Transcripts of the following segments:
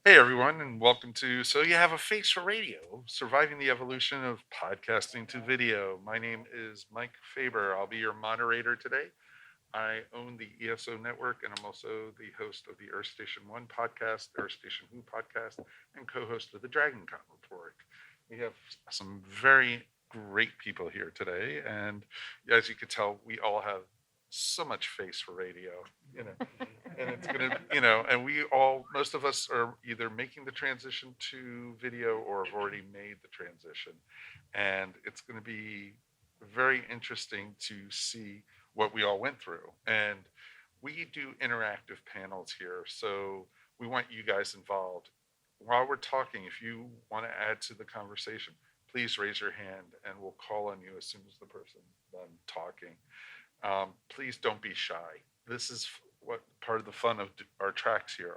Hey everyone, and welcome to So You Have a Face for Radio, surviving the evolution of podcasting to video. My name is Mike Faber. I'll be your moderator today. I own the ESO network, and I'm also the host of the Earth Station 1 podcast, Earth Station Who podcast, and co-host of the DragonCon report. We have some very great people here today, and as you can tell, we all have so much face for radio, you know. And it's gonna, and we all, most of us are either making the transition to video or have already made the transition, and it's going to be very interesting to see what we all went through. And we do interactive panels here, so we want you guys involved. While we're talking, if you want to add to the conversation, please raise your hand and we'll call on you as soon as the person's done talking. Please don't be shy. This is what part of the fun of our tracks here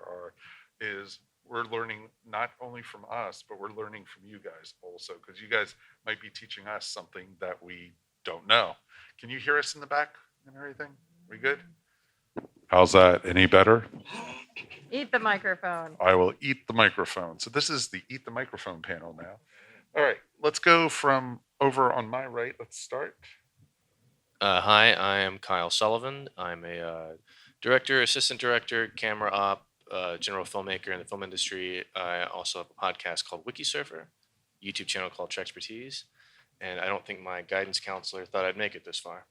is we're learning not only from us, but we're learning from you guys also, because you guys might be teaching us something that we don't know. Can you hear us in the back and everything? We good? How's that? Any better? Eat the microphone. I will eat the microphone. So this is the Eat the Microphone panel now. All right, let's go from over on my right. Let's start. Hi, I am Kyle Sullivan. I'm a director, assistant director, camera op, general filmmaker in the film industry. I also have a podcast called Wiki Surfer, YouTube channel called Trexpertise, and I don't think my guidance counselor thought I'd make it this far.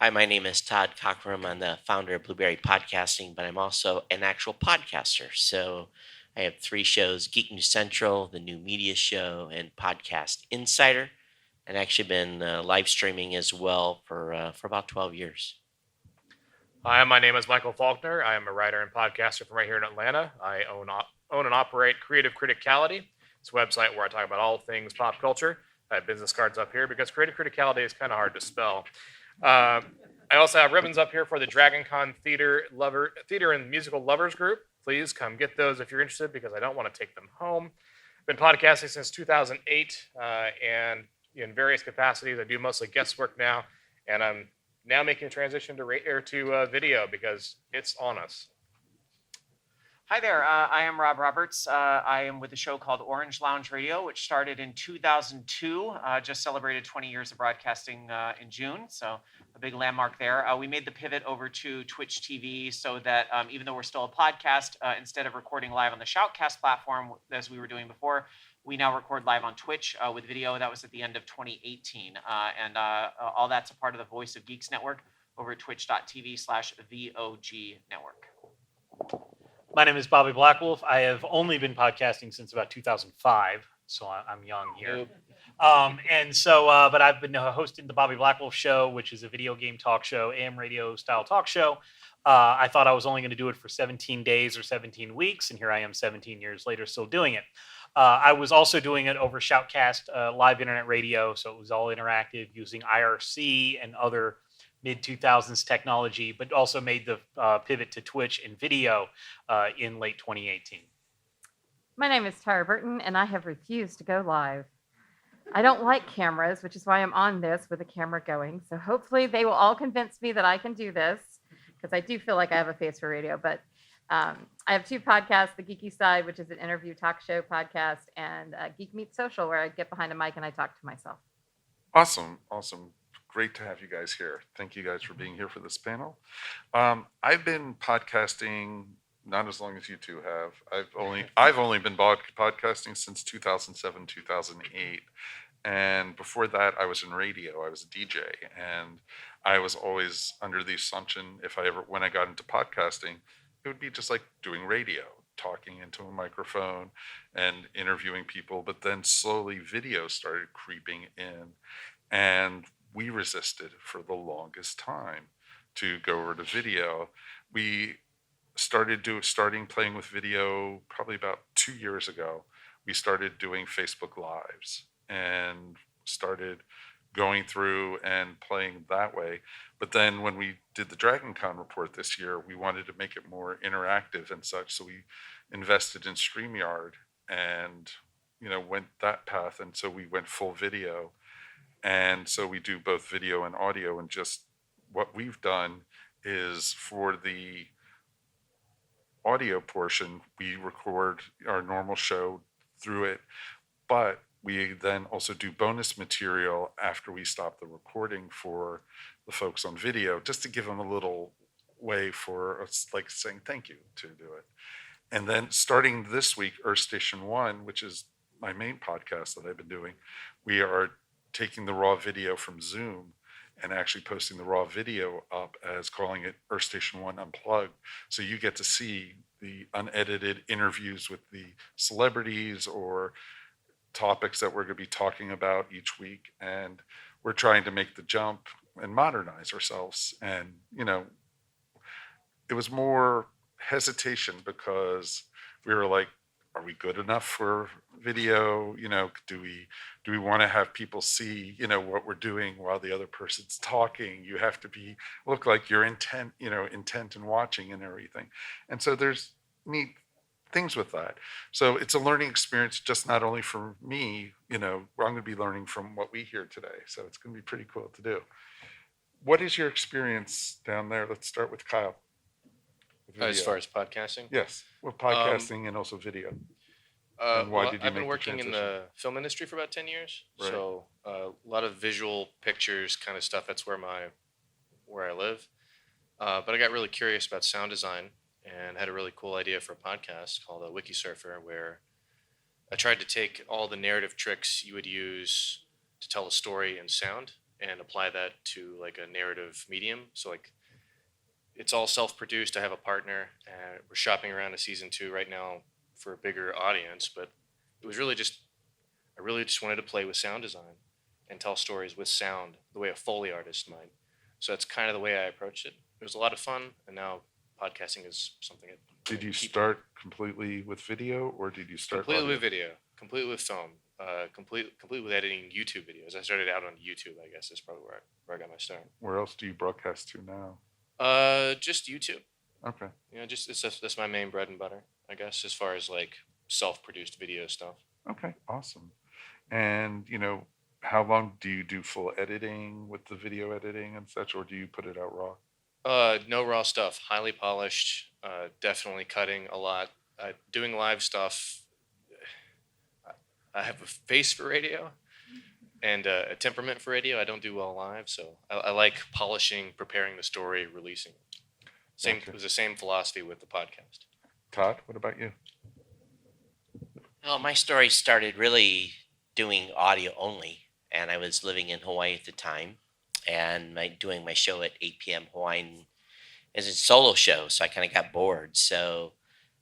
Hi, my name is Todd Cochrane. I'm the founder of Blueberry Podcasting, but I'm also an actual podcaster. So I have 3 shows: Geek News Central, the New Media Show, and Podcast Insider. And actually been live streaming as well for about 12 years. Hi, my name is Michael Falkner. I am a writer and podcaster from right here in Atlanta. I own and operate Creative Criticality. It's a website where I talk about all things pop culture. I have business cards up here because Creative Criticality is kind of hard to spell. I also have ribbons up here for the DragonCon Theater and Musical Lovers Group. Please come get those if you're interested, because I don't want to take them home. I've been podcasting since 2008, and in various capacities. I do mostly guest work now, and I'm now making a transition to video because it's on us. Hi there, I am Rob Roberts. I am with a show called Orange Lounge Radio, which started in 2002. Just celebrated 20 years of broadcasting in June, so a big landmark there. We made the pivot over to Twitch TV so that even though we're still a podcast, instead of recording live on the Shoutcast platform as we were doing before, we now record live on Twitch with video. That was at the end of 2018. And all that's a part of the Voice of Geeks network over at twitch.tv/VOG network. My name is Bobby Blackwolf. I have only been podcasting since about 2005, so I'm young here. But I've been hosting the Bobby Blackwolf Show, which is a video game talk show, AM radio style talk show. I thought I was only going to do it for 17 days or 17 weeks, and here I am 17 years later still doing it. I was also doing it over Shoutcast live internet radio, so it was all interactive using IRC and other mid-2000s technology, but also made the pivot to Twitch and video in late 2018. My name is Tyra Burton, and I have refused to go live. I don't like cameras, which is why I'm on this with a camera going. So hopefully they will all convince me that I can do this, because I do feel like I have a face for radio. But I have 2 podcasts, The Geeky Side, which is an interview talk show podcast, and Geek Meets Social, where I get behind a mic and I talk to myself. Awesome. Great to have you guys here. Thank you guys for being here for this panel. I've been podcasting not as long as you two have. I've only been podcasting since 2007, 2008. And before that, I was in radio. I was a DJ, and I was always under the assumption when I got into podcasting, it would be just like doing radio, talking into a microphone and interviewing people. But then slowly video started creeping in, and we resisted for the longest time to go over to video. We starting playing with video probably about 2 years ago. We started doing Facebook Lives and started going through and playing that way. But then when we did the DragonCon report this year, we wanted to make it more interactive and such. So we invested in StreamYard and, went that path. And so we went full video. And so we do both video and audio. And just what we've done is for the audio portion, we record our normal show through it, but we then also do bonus material after we stop the recording for the folks on video, just to give them a little way for us, like saying thank you to do it. And then starting this week, Earth Station 1, which is my main podcast that I've been doing, we are taking the raw video from Zoom and actually posting the raw video up as calling it Earth Station 1 Unplugged. So you get to see the unedited interviews with the celebrities or topics that we're going to be talking about each week. And we're trying to make the jump and modernize ourselves. And, it was more hesitation because we were like, are we good enough for video? Do we want to have people see, what we're doing while the other person's talking? You have to look like you're intent in watching and everything. And so there's neat things with that. So it's a learning experience, just not only for me, I'm going to be learning from what we hear today. So it's going to be pretty cool to do. What is your experience down there? Let's start with Kyle. With As video. far as podcasting? Yes, with podcasting and also video. And why did you I've been make the working in transition? the film industry for about 10 years. Right. So a lot of visual pictures kind of stuff. That's where I live. But I got really curious about sound design and had a really cool idea for a podcast called a Wiki Surfer, where I tried to take all the narrative tricks you would use to tell a story in sound and apply that to like a narrative medium. So like it's all self-produced. I have a partner and we're shopping around to season 2 right now for a bigger audience, but it was really I really just wanted to play with sound design and tell stories with sound the way a Foley artist might. So that's kind of the way I approached it. It was a lot of fun, and now podcasting is something. Did you start completely with video, or did you start completely audio? with video, completely with film, completely with editing YouTube videos? I started out on YouTube, I guess is probably where I got my start. Where else do you broadcast to now? Just YouTube. Okay. That's my main bread and butter, I guess, as far as like self-produced video stuff. Okay, awesome. And, how long do you do full editing with the video editing and such, or do you put it out raw? No raw stuff, highly polished, definitely cutting a lot. Doing live stuff, I have a face for radio and a temperament for radio. I don't do well live, so I like polishing, preparing the story, releasing it. Gotcha. It was the same philosophy with the podcast. Todd, what about you? Well, my story started really doing audio only, and I was living in Hawaii at the time, and doing my show at 8 p.m. Hawaiian as a solo show, so I kind of got bored. So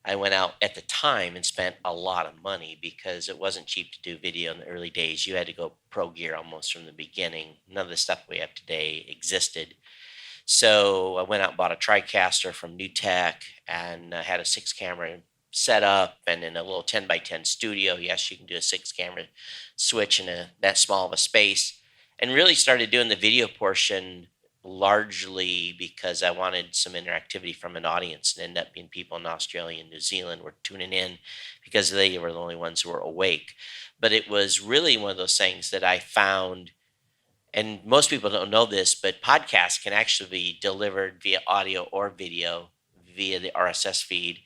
I went out at the time and spent a lot of money because it wasn't cheap to do video in the early days. You had to go pro gear almost from the beginning. None of the stuff we have today existed. So I went out and bought a TriCaster from New Tech and had a 6-camera set up, and in a little 10 by 10 studio. Yes, you can do a 6-camera switch in that small of a space, and really started doing the video portion largely because I wanted some interactivity from an audience, and ended up being people in Australia and New Zealand were tuning in because they were the only ones who were awake. But it was really one of those things that I found, and most people don't know this, but podcasts can actually be delivered via audio or video via the RSS feed.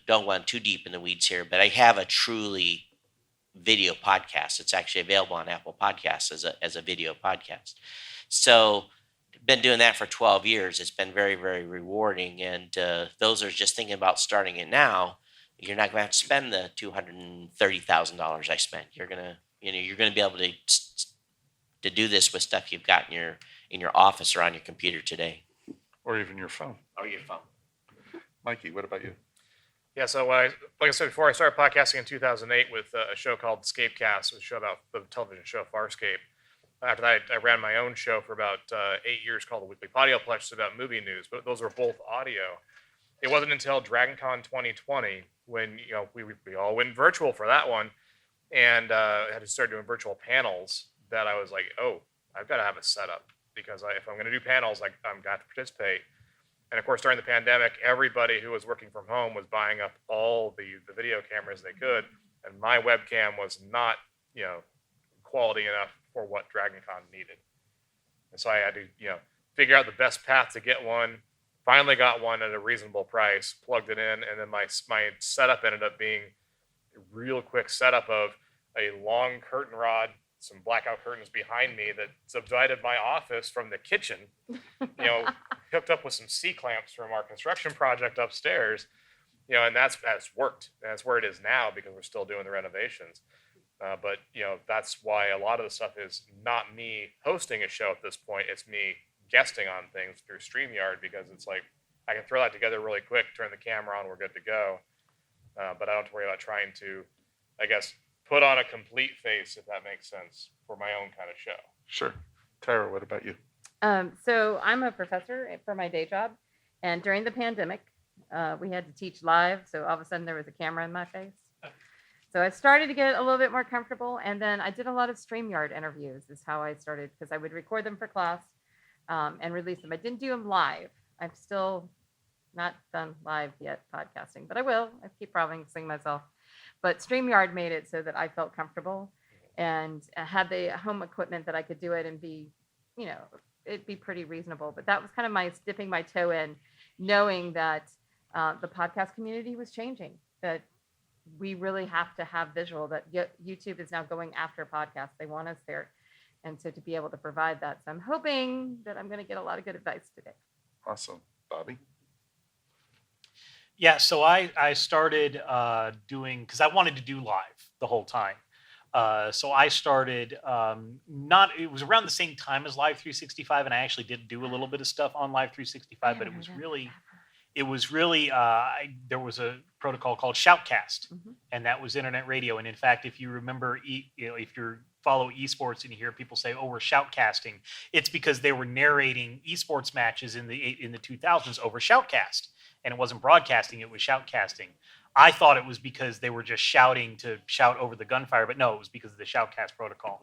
Don't want too deep in the weeds here, but I have a truly video podcast. It's actually available on Apple Podcasts as a video podcast. So been doing that for 12 years. It's been very, very rewarding. And those are just thinking about starting it now. You're not going to have to spend the $230,000 I spent. You're gonna be able to do this with stuff you've got in your office or on your computer today, Or even your phone? or your phone. Mikey, what about you? Yeah, so like I said before, I started podcasting in 2008 with a show called Scapecast, which was a show about the television show Farscape. After that, I ran my own show for about 8 years called the Weekly Podioplex, about movie news, but those were both audio. It wasn't until DragonCon 2020 when we all went virtual for that one, and had to start doing virtual panels, that I was like, oh, I've got to have a setup, because if I'm going to do panels, I'm got to participate. And of course, during the pandemic, everybody who was working from home was buying up all the video cameras they could, and my webcam was not quality enough for what DragonCon needed. And so I had to figure out the best path to get one, Finally got one at a reasonable price, plugged it in, and then my setup ended up being a real quick setup of a long curtain rod, some blackout curtains behind me that subdivided my office from the kitchen, hooked up with some C-clamps from our construction project upstairs, and that's worked. That's where it is now because we're still doing the renovations. But that's why a lot of the stuff is not me hosting a show at this point. It's me guesting on things through StreamYard because it's like I can throw that together really quick, turn the camera on, we're good to go. But I don't have to worry about trying to, I guess, put on a complete face, if that makes sense, for my own kind of show. Sure. Tyra, what about you? So I'm a professor for my day job, and during the pandemic, we had to teach live. So all of a sudden, there was a camera in my face. So I started to get a little bit more comfortable, and then I did a lot of StreamYard interviews. Is how I started because I would record them for class and release them. I didn't do them live. I'm still not done live yet podcasting, but I will. I keep promising myself. But StreamYard made it so that I felt comfortable and had the home equipment that I could do it and be, it'd be pretty reasonable. But that was kind of my dipping my toe in, knowing that the podcast community was changing, that we really have to have visual, that YouTube is now going after podcasts. They want us there. And so to be able to provide that. So I'm hoping that I'm going to get a lot of good advice today. Awesome. Bobby? Yeah, so I started doing, because I wanted to do live the whole time. So I started it was around the same time as Live 365, and I actually did do a little bit of stuff on Live 365, but it was really there was a protocol called Shoutcast, and that was internet radio. And in fact, if you remember, if you follow esports and you hear people say, "Oh, we're shoutcasting," it's because they were narrating esports matches in the 2000s over Shoutcast. And it wasn't broadcasting, it was shoutcasting. I thought it was because they were just shouting to shout over the gunfire, but no, it was because of the shoutcast protocol.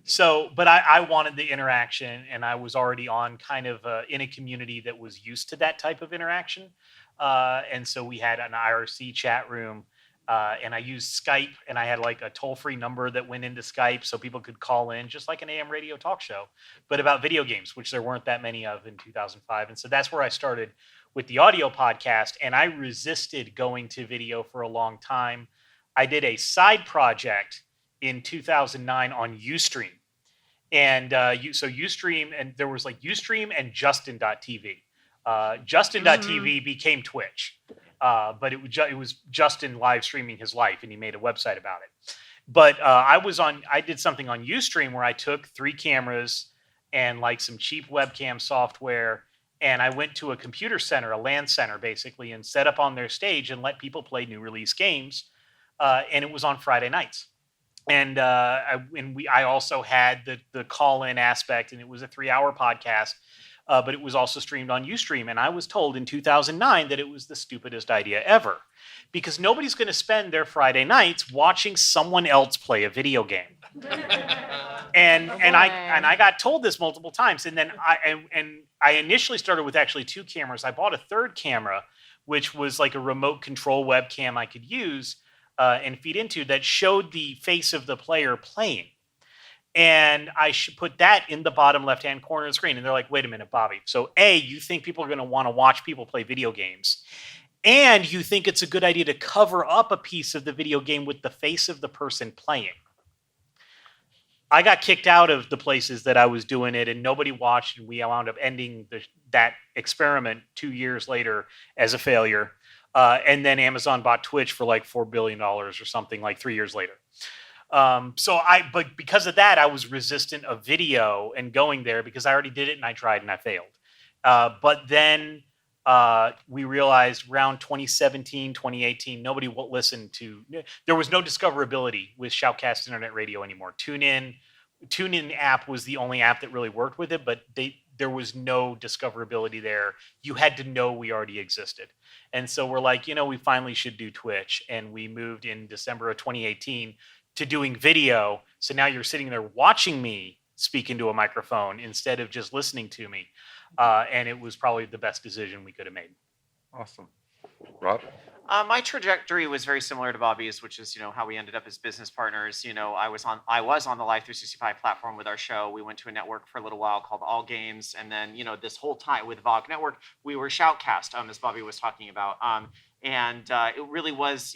So, but I wanted the interaction, and I was already on kind of in a community that was used to that type of interaction. And so we had an IRC chat room, and I used Skype, and I had like a toll-free number that went into Skype so people could call in, just like an AM radio talk show, but about video games, which there weren't that many of in 2005. And so that's where I started with the audio podcast, and I resisted going to video for a long time. I did a side project in 2009 on Ustream. And so Ustream, and there was like Ustream and Justin.tv. Justin.tv became Twitch, but it was Justin live streaming his life, and he made a website about it. But I did something on Ustream where I took 3 cameras and like some cheap webcam software, and I went to a computer center, a LAN center basically, and set up on their stage and let people play new release games. And it was on Friday nights. And I also had the call-in aspect, and it was a 3-hour podcast, but it was also streamed on Ustream. And I was told in 2009 that it was the stupidest idea ever, because nobody's going to spend their Friday nights watching someone else play a video game. And I got told this multiple times. And then I initially started with actually 2 cameras. I bought a 3rd camera, which was like a remote control webcam I could use and feed into, that showed the face of the player playing. And I should put that in the bottom left-hand corner of the screen. And they're like, wait a minute, Bobby. So A, you think people are going to want to watch people play video games, and you think it's a good idea to cover up a piece of the video game with the face of the person playing. I got kicked out of the places that I was doing it, and nobody watched, and we wound up ending that experiment 2 years later as a failure. And then Amazon bought Twitch for like $4 billion or something like 3 years later. But because of that, I was resistant of video and going there because I already did it and I tried and I failed. But then we realized around 2017, 2018, nobody will listen to, there was no discoverability with Shoutcast Internet Radio anymore. TuneIn app was the only app that really worked with it, but there was no discoverability there. You had to know we already existed. And so we're like, we finally should do Twitch. And we moved in December of 2018 to doing video. So now you're sitting there watching me speak into a microphone instead of just listening to me. And it was probably the best decision we could have made. Awesome. Rob? My trajectory was very similar to Bobby's, which is, how we ended up as business partners. I was on the Live 365 platform with our show. We went to a network for a little while called All Games, and then, this whole time with VOG Network, we were Shoutcast, as Bobby was talking about. And it really was,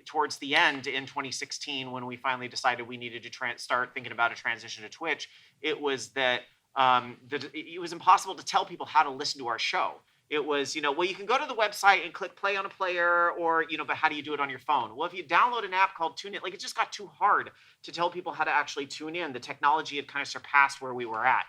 towards the end in 2016 when we finally decided we needed to start thinking about a transition to Twitch. It was that it was impossible to tell people how to listen to our show. It was, well, you can go to the website and click play on a player, or, but how do you do it on your phone? Well, if you download an app called TuneIn, it just got too hard to tell people how to actually tune in. The technology had kind of surpassed where we were at.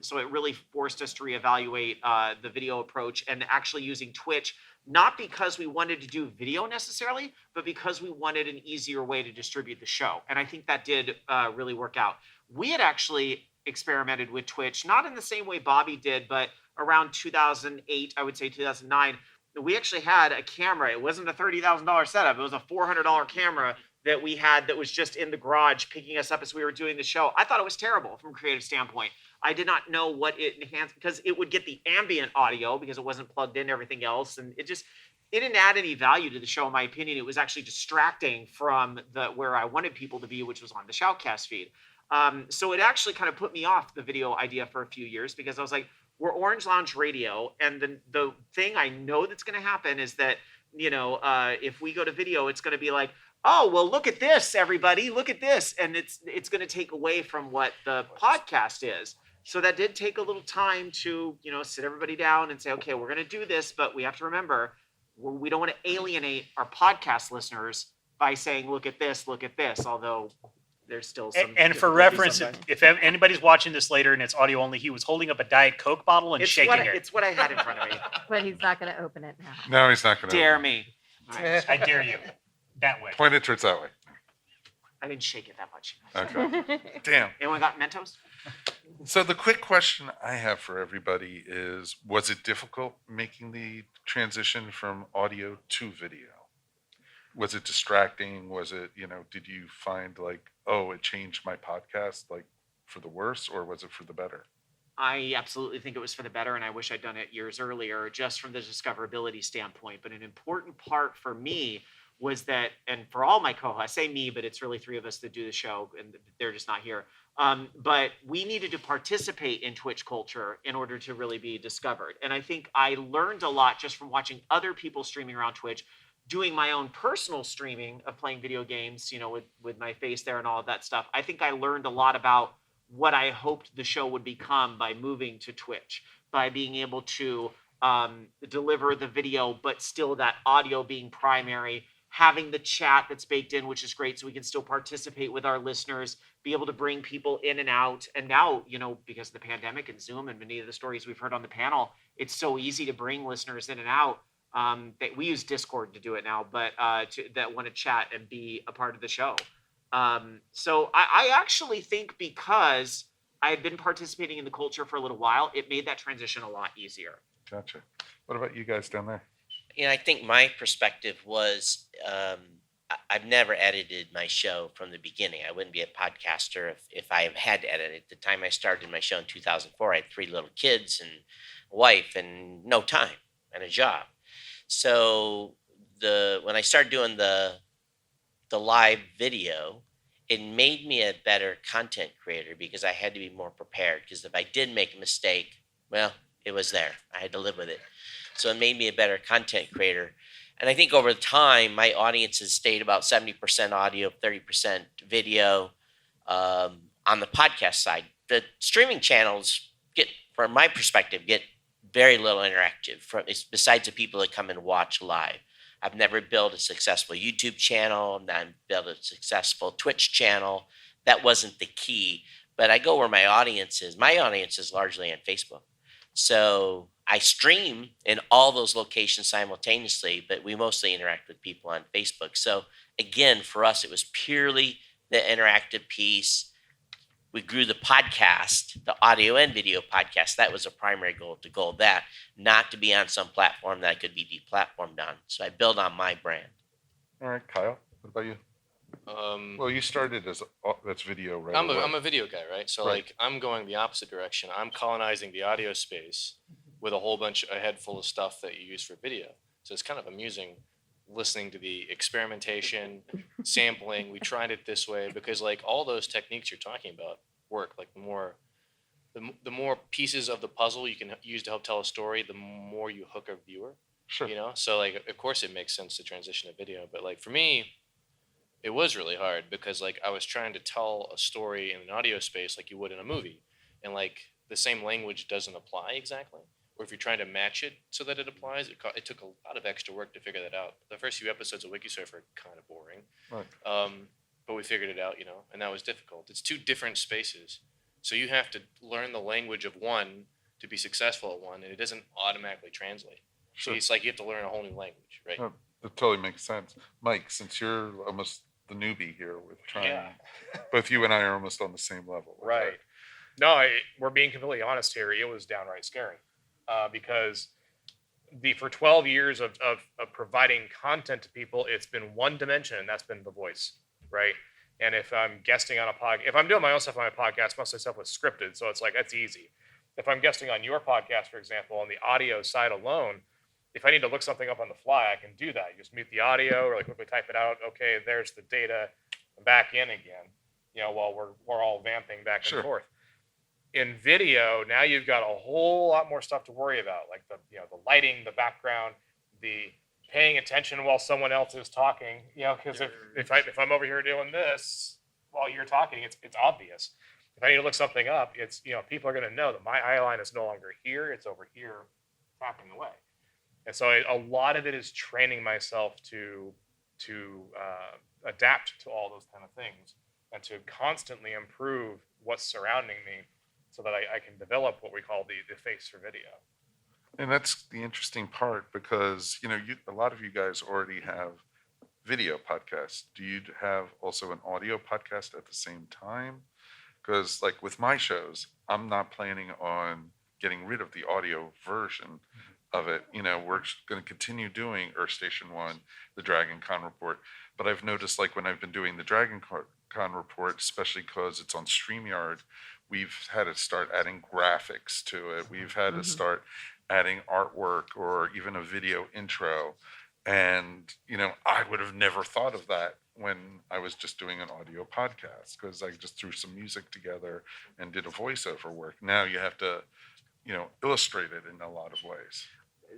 So it really forced us to reevaluate the video approach and actually using Twitch, not because we wanted to do video necessarily, but because we wanted an easier way to distribute the show. And I think that did really work out. We had actually experimented with Twitch, not in the same way Bobby did, but around 2008, I would say 2009, we actually had a camera. It wasn't a $30,000 setup. It was a $400 camera that we had that was just in the garage picking us up as we were doing the show. I thought it was terrible from a creative standpoint. I did not know what it enhanced, because it would get the ambient audio because it wasn't plugged in everything else. And it didn't add any value to the show, in my opinion. It was actually distracting from where I wanted people to be, which was on the Shoutcast feed. So it actually kind of put me off the video idea for a few years, because I was like, we're Orange Lounge Radio, and the thing I know that's going to happen is that, if we go to video, it's going to be like, oh, well, look at this, everybody, look at this. And it's going to take away from what the podcast is. So that did take a little time to, sit everybody down and say, okay, we're going to do this, but we have to remember, we don't want to alienate our podcast listeners by saying, look at this, although there's still some. And for reference, if anybody's watching this later and it's audio only, he was holding up a Diet Coke bottle and shaking it. It's what I had in front of me. But he's not going to open it now. No, he's not going to. Dare me. I dare you. That way. Point it towards that way. I didn't shake it that much. Okay. Damn. Anyone got Mentos? So the quick question I have for everybody is, was it difficult making the transition from audio to video? Was it distracting? Was it, did you find like, oh, it changed my podcast like for the worse, or was it for the better? I absolutely think it was for the better, and I wish I'd done it years earlier, just from the discoverability standpoint. But an important part for me was that, and for all my co-hosts, I say me, but it's really three of us that do the show, and they're just not here. But we needed to participate in Twitch culture in order to really be discovered. And I think I learned a lot just from watching other people streaming around Twitch, doing my own personal streaming of playing video games, with my face there and all of that stuff. I think I learned a lot about what I hoped the show would become by moving to Twitch, by being able to deliver the video, but still that audio being primary, having the chat that's baked in, which is great, so we can still participate with our listeners, be able to bring people in and out. And now, because of the pandemic and Zoom and many of the stories we've heard on the panel, it's so easy to bring listeners in and out. That we use Discord to do it now, but that want to chat and be a part of the show. So I actually think, because I had been participating in the culture for a little while, it made that transition a lot easier. Gotcha. What about you guys down there? I think my perspective was I've never edited my show from the beginning. I wouldn't be a podcaster if I had to edit it. The time I started my show in 2004, I had 3 little kids and a wife and no time and a job. So when I started doing the live video, it made me a better content creator, because I had to be more prepared. Because if I did make a mistake, well, it was there. I had to live with it. So it made me a better content creator. And I think over time, my audience has stayed about 70% audio, 30% video on the podcast side. The streaming channels from my perspective, get very little interactive besides the people that come and watch live. I've never built a successful YouTube channel, not built a successful Twitch channel. That wasn't the key. But I go where my audience is. My audience is largely on Facebook. So I stream in all those locations simultaneously, but we mostly interact with people on Facebook. So again, for us, it was purely the interactive piece. We grew the podcast, the audio and video podcast. That was a primary goal, to goal that, not to be on some platform that I could be deplatformed on. So I build on my brand. All right, Kyle, what about you? Well, you started that's video, right? I'm a video guy, right? So Right. I'm going the opposite direction. I'm colonizing the audio space with a head full of stuff that you use for video. So it's kind of amusing listening to the experimentation, sampling. We tried it this way because like all those techniques you're talking about work. Like the more pieces of the puzzle you can use to help tell a story, the more you hook a viewer. Sure. You know, so like of course it makes sense to transition to video, but like for me, it was really hard because like I was trying to tell a story in an audio space like you would in a movie, and like the same language doesn't apply exactly. Or if you're trying to match it so that it applies, it took a lot of extra work to figure that out. The first few episodes of WikiSurf are kind of boring, Right. but we figured it out, you know, and that was difficult. It's two different spaces, so you have to learn the language of one to be successful at one, and it doesn't automatically translate. So Sure. it's like you have to learn a whole new language, right? Oh, that totally makes sense. Mike, since you're almost the newbie here with trying, Yeah. both you and I are almost on the same level. with Right. No, we're being completely honest here. It was downright scary because for 12 years of providing content to people, it's been one dimension, and that's been the voice, right? And if I'm guesting on a podcast, if I'm doing my own stuff on my podcast, most of the stuff was scripted, so it's like that's easy. If I'm guesting on your podcast, for example, on the audio side alone, if I need to look something up on the fly, I can do that. You just mute the audio or like quickly type it out. Okay, there's the data. I'm back in again. You know, while we're all vamping back and Sure. forth. In video, now you've got a whole lot more stuff to worry about, like the lighting, the background, the paying attention while someone else is talking. You know, because if I'm over here doing this while you're talking, it's obvious. If I need to look something up, it's people are going to know that my eye line is no longer here; it's over here, tapping away. And so a lot of it is training myself to adapt to all those kind of things and to constantly improve what's surrounding me, so that I can develop what we call the face for video. And that's the interesting part because, a lot of you guys already have video podcasts. Do you have also an audio podcast at the same time? Because like with my shows, I'm not planning on getting rid of the audio version of it. We're going to continue doing Earth Station 1, the DragonCon report. But I've noticed like when I've been doing the DragonCon report, especially because it's on StreamYard, we've had to start adding graphics to it. We've had to start adding artwork or even a video intro. And, I would have never thought of that when I was just doing an audio podcast because I just threw some music together and did a voiceover work. Now you have to, illustrate it in a lot of ways.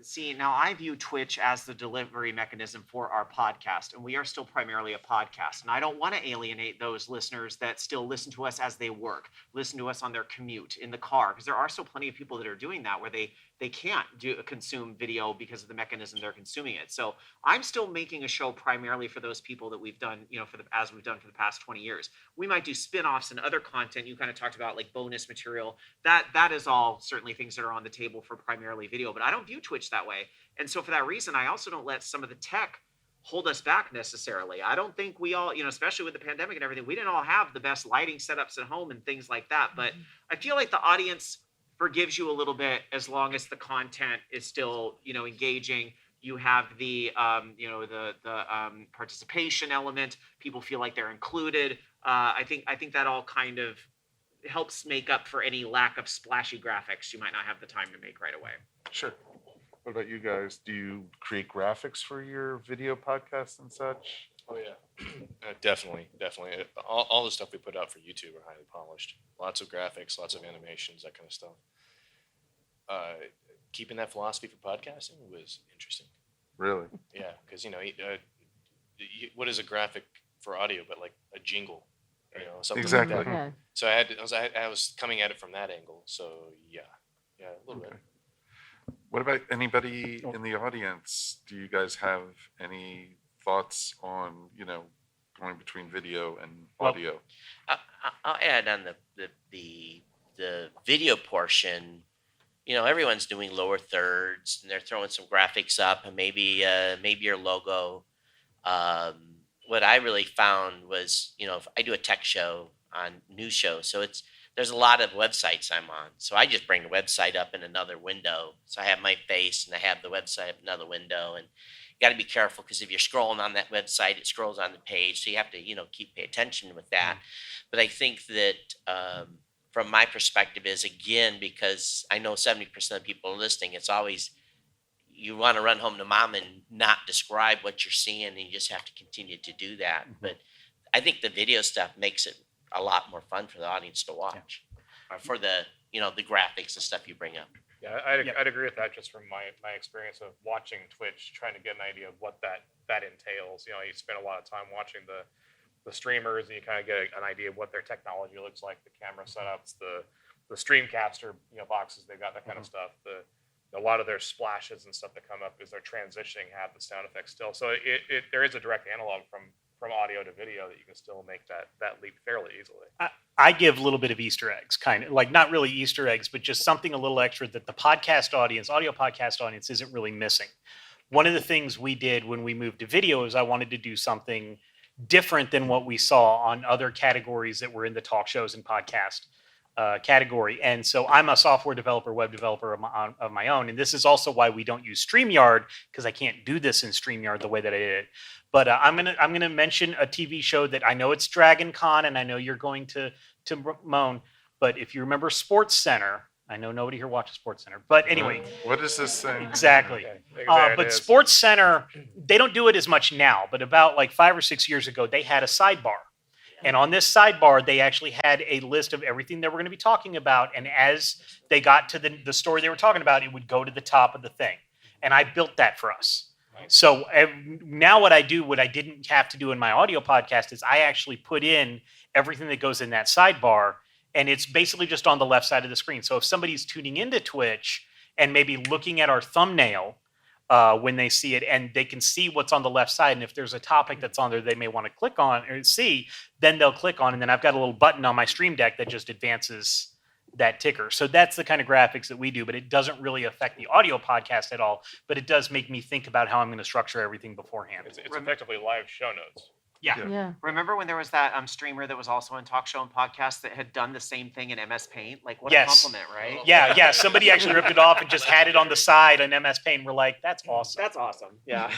See, now I view Twitch as the delivery mechanism for our podcast, and we are still primarily a podcast. And I don't want to alienate those listeners that still listen to us as they work, listen to us on their commute, in the car, because there are still plenty of people that are doing that where they can't consume video because of the mechanism they're consuming it. So I'm still making a show primarily for those people that we've done, as we've done for the past 20 years. We might do spin-offs and other content. You kind of talked about like bonus material. That is all certainly things that are on the table for primarily video, but I don't view Twitch that way. And so for that reason, I also don't let some of the tech hold us back necessarily. I don't think we all, especially with the pandemic and everything, we didn't all have the best lighting setups at home and things like that. But I feel like the audience forgives you a little bit as long as the content is still, engaging. You have the, participation element. People feel like they're included. I think that all kind of helps make up for any lack of splashy graphics you might not have the time to make right away. Sure. What about you guys? Do you create graphics for your video podcasts and such? Oh yeah, definitely. All the stuff we put out for YouTube are highly polished. Lots of graphics, lots of animations, that kind of stuff. Keeping that philosophy for podcasting was interesting. Really? Yeah, because what is a graphic for audio but like a jingle, something Exactly. like that. Yeah. So I was coming at it from that angle. So yeah, a little bit. What about anybody in the audience? Do you guys have any thoughts on, going between video and Well- audio? I'll add on the video portion. Everyone's doing lower thirds, and they're throwing some graphics up, and maybe your logo. What I really found was, if I do a tech show on news show, so there's a lot of websites I'm on, so I just bring the website up in another window. So I have my face, and I have the website up in another window, and you got to be careful because if you're scrolling on that website, it scrolls on the page, so you have to pay attention with that. But I think that from my perspective is, again, because I know 70% of people are listening, it's always you want to run home to mom and not describe what you're seeing, and you just have to continue to do that. But I think the video stuff makes it a lot more fun for the audience to watch, or for the the graphics and stuff you bring up. Yeah, I'd agree with that just from my experience of watching Twitch, trying to get an idea of what that entails. You spend a lot of time watching the streamers, and you kind of get an idea of what their technology looks like, the camera setups, the Streamcaster boxes they've got, that kind of stuff. A lot of their splashes and stuff that come up as they're transitioning have the sound effects still. So there is a direct analog from audio to video that you can still make that leap fairly easily. I give a little bit of Easter eggs, kind of like not really Easter eggs, but just something a little extra that the podcast audience, audio podcast audience, isn't really missing. One of the things we did when we moved to video is I wanted to do something different than what we saw on other categories that were in the talk shows and podcast category. And so I'm a software developer, web developer of my own. And this is also why we don't use StreamYard, because I can't do this in StreamYard the way that I did it. But I'm gonna mention a TV show that I know it's DragonCon, and I know you're going to moan. But if you remember Sports Center, I know nobody here watches Sports Center. But anyway, what is this thing? exactly. Okay, there it But is. Sports Center, they don't do it as much now. But about like 5 or 6 years ago, they had a sidebar. And on this sidebar, they actually had a list of everything they were going to be talking about. And as they got to the story they were talking about, it would go to the top of the thing. And I built that for us. So now what I do, what I didn't have to do in my audio podcast, is I actually put in everything that goes in that sidebar. And it's basically just on the left side of the screen. So if somebody's tuning into Twitch and maybe looking at our thumbnail when they see it, and they can see what's on the left side, and if there's a topic that's on there they may want to click on or see, then they'll click on, and then I've got a little button on my Stream Deck that just advances that ticker. So that's the kind of graphics that we do, but it doesn't really affect the audio podcast at all, but it does make me think about how I'm going to structure everything beforehand. It's effectively live show notes. Yeah. Remember when there was that streamer that was also in talk show and podcast that had done the same thing in MS Paint? Like, what Yes. a compliment, right? Yeah. Somebody actually ripped it off and just had it on the side on MS Paint. We're like, that's awesome. That's awesome. Yeah.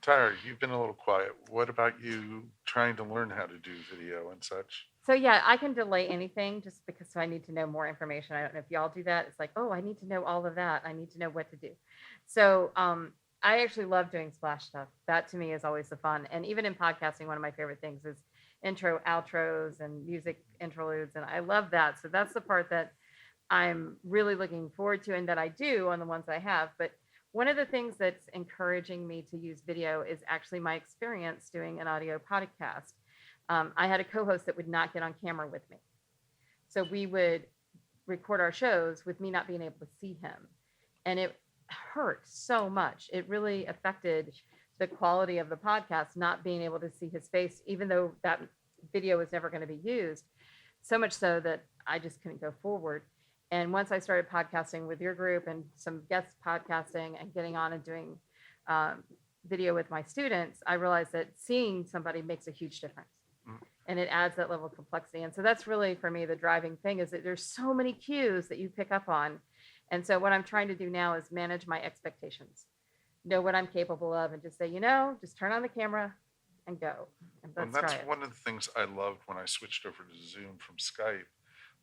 Tyra, you've been a little quiet. What about you trying to learn how to do video and such? So yeah, I can delay anything just because I need to know more information. I don't know if y'all do that. It's like, oh, I need to know all of that. I need to know what to do. So I actually love doing splash stuff. That to me is always the fun. And even in podcasting, one of my favorite things is intro, outros, and music interludes. And I love that. So that's the part that I'm really looking forward to and that I do on the ones I have. But one of the things that's encouraging me to use video is actually my experience doing an audio podcast. I had a co-host that would not get on camera with me. So we would record our shows with me not being able to see him. And it hurt so much. It really affected the quality of the podcast, not being able to see his face, even though that video was never going to be used. So much so that I just couldn't go forward. And once I started podcasting with your group and some guest podcasting and getting on and doing video with my students, I realized that seeing somebody makes a huge difference. And it adds that level of complexity. And so that's really, for me, the driving thing is that there's so many cues that you pick up on. And so what I'm trying to do now is manage my expectations, know what I'm capable of, and just say, just turn on the camera and go. And And let's that's try it. one of the things I loved when I switched over to Zoom from Skype.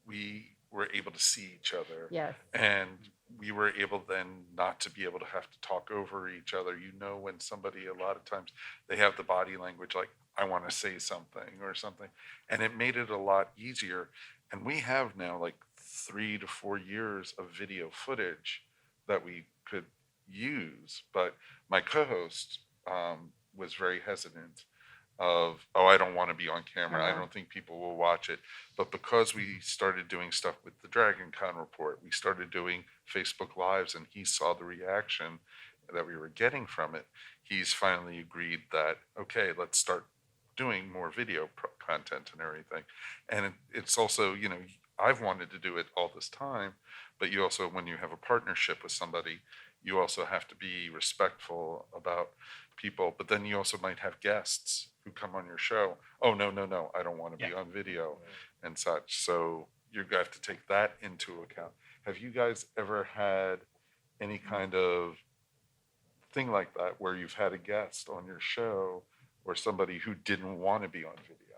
We were able to see each other. Yes. And we were able then not to be able to have to talk over each other. When somebody, a lot of times, they have the body language like, I want to say something or something. And it made it a lot easier. And we have now like 3 to 4 years of video footage that we could use. But my co-host was very hesitant of, I don't want to be on camera. I don't think people will watch it. But because we started doing stuff with the DragonCon report, we started doing Facebook Lives, and he saw the reaction that we were getting from it. He's finally agreed that, okay, let's start doing more video content and everything. And it's also, I've wanted to do it all this time, but you also, when you have a partnership with somebody, you also have to be respectful about people, but then you also might have guests who come on your show. Oh, no, I don't want to be on video and such. So you have to take that into account. Have you guys ever had any kind of thing like that where you've had a guest on your show or somebody who didn't want to be on video?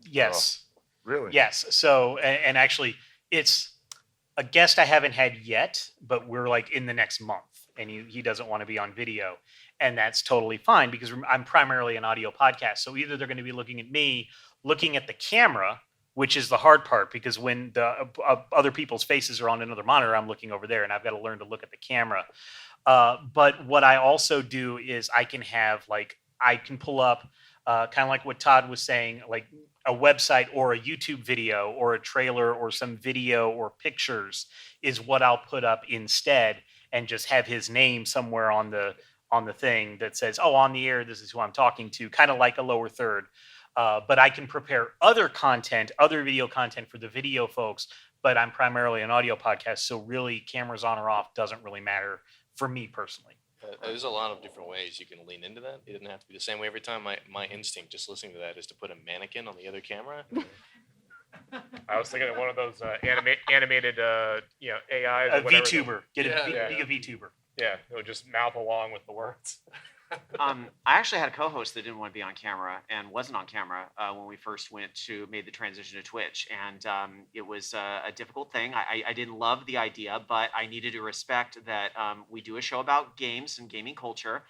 Yes. Really? Yes. So, and actually, it's a guest I haven't had yet, but we're like in the next month. and he doesn't want to be on video. And that's totally fine because I'm primarily an audio podcast. So either they're going to be looking at me, looking at the camera, which is the hard part because when the other people's faces are on another monitor, I'm looking over there and I've got to learn to look at the camera. But what I also do is I can pull up kind of like what Todd was saying, like a website or a YouTube video or a trailer or some video or pictures is what I'll put up instead, and just have his name somewhere on the thing that says, oh, on the air, this is who I'm talking to, kind of like a lower third. But I can prepare other video content for the video folks, but I'm primarily an audio podcast. So really cameras on or off doesn't really matter for me personally. There's a lot of different ways you can lean into that. It doesn't have to be the same way every time. My instinct just listening to that is to put a mannequin on the other camera. I was thinking of one of those animated, AIs. A or whatever. VTuber. Be Yeah. a VTuber. Yeah, it would just mouth along with the words. I actually had a co-host that didn't want to be on camera and wasn't on camera when we first made the transition to Twitch, and it was a difficult thing. I didn't love the idea, but I needed to respect that we do a show about games and gaming culture.